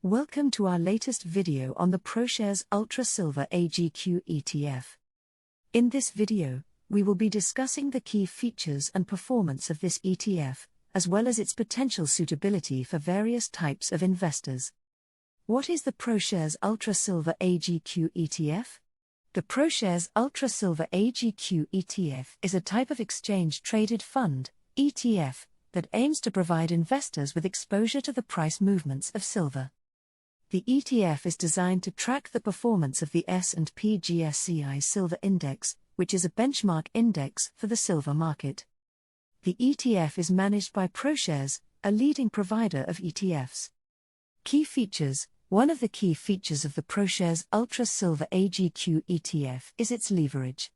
Welcome to our latest video on the ProShares Ultra Silver AGQ ETF. In this video, we will be discussing the key features and performance of this ETF, as well as its potential suitability for various types of investors. What is the ProShares Ultra Silver AGQ ETF? The ProShares Ultra Silver AGQ ETF is a type of exchange-traded fund, ETF, that aims to provide investors with exposure to the price movements of silver. The ETF is designed to track the performance of the S&P GSCI Silver Index, which is a benchmark index for the silver market. The ETF is managed by ProShares, a leading provider of ETFs. Key features. One of the key features of the ProShares Ultra Silver AGQ ETF is its leverage.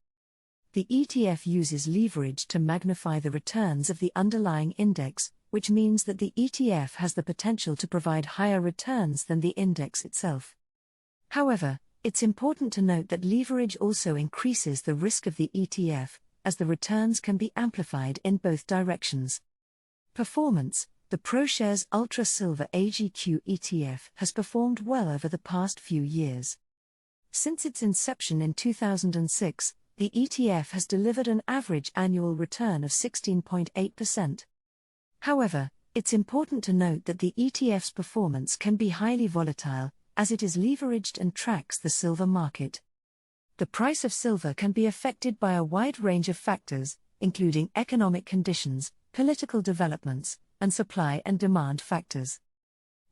The ETF uses leverage to magnify the returns of the underlying index, which means that the ETF has the potential to provide higher returns than the index itself. However, it's important to note that leverage also increases the risk of the ETF, as the returns can be amplified in both directions. Performance. The ProShares Ultra Silver AGQ ETF has performed well over the past few years. Since its inception in 2006, the ETF has delivered an average annual return of 16.8%. However, it's important to note that the ETF's performance can be highly volatile, as it is leveraged and tracks the silver market. The price of silver can be affected by a wide range of factors, including economic conditions, political developments, and supply and demand factors.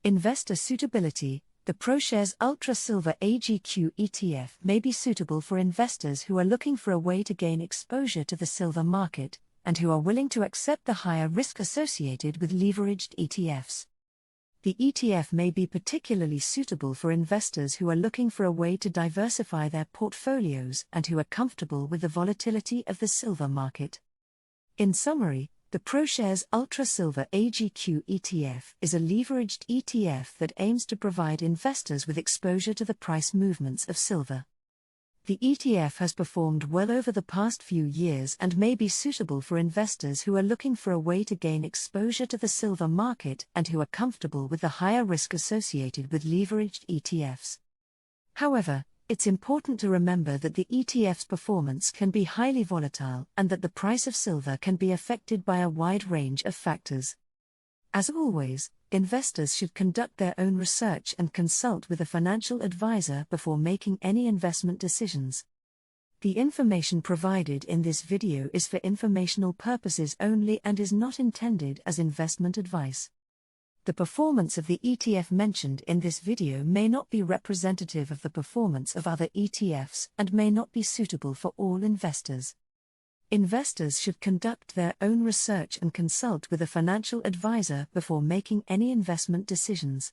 Investor suitability. The ProShares Ultra Silver AGQ ETF may be suitable for investors who are looking for a way to gain exposure to the silver market, and who are willing to accept the higher risk associated with leveraged ETFs. The ETF may be particularly suitable for investors who are looking for a way to diversify their portfolios and who are comfortable with the volatility of the silver market. In summary, the ProShares Ultra Silver AGQ ETF is a leveraged ETF that aims to provide investors with exposure to the price movements of silver. The ETF has performed well over the past few years and may be suitable for investors who are looking for a way to gain exposure to the silver market and who are comfortable with the higher risk associated with leveraged ETFs. However, it's important to remember that the ETF's performance can be highly volatile and that the price of silver can be affected by a wide range of factors. As always, investors should conduct their own research and consult with a financial advisor before making any investment decisions. The information provided in this video is for informational purposes only and is not intended as investment advice. The performance of the ETF mentioned in this video may not be representative of the performance of other ETFs and may not be suitable for all investors. Investors should conduct their own research and consult with a financial advisor before making any investment decisions.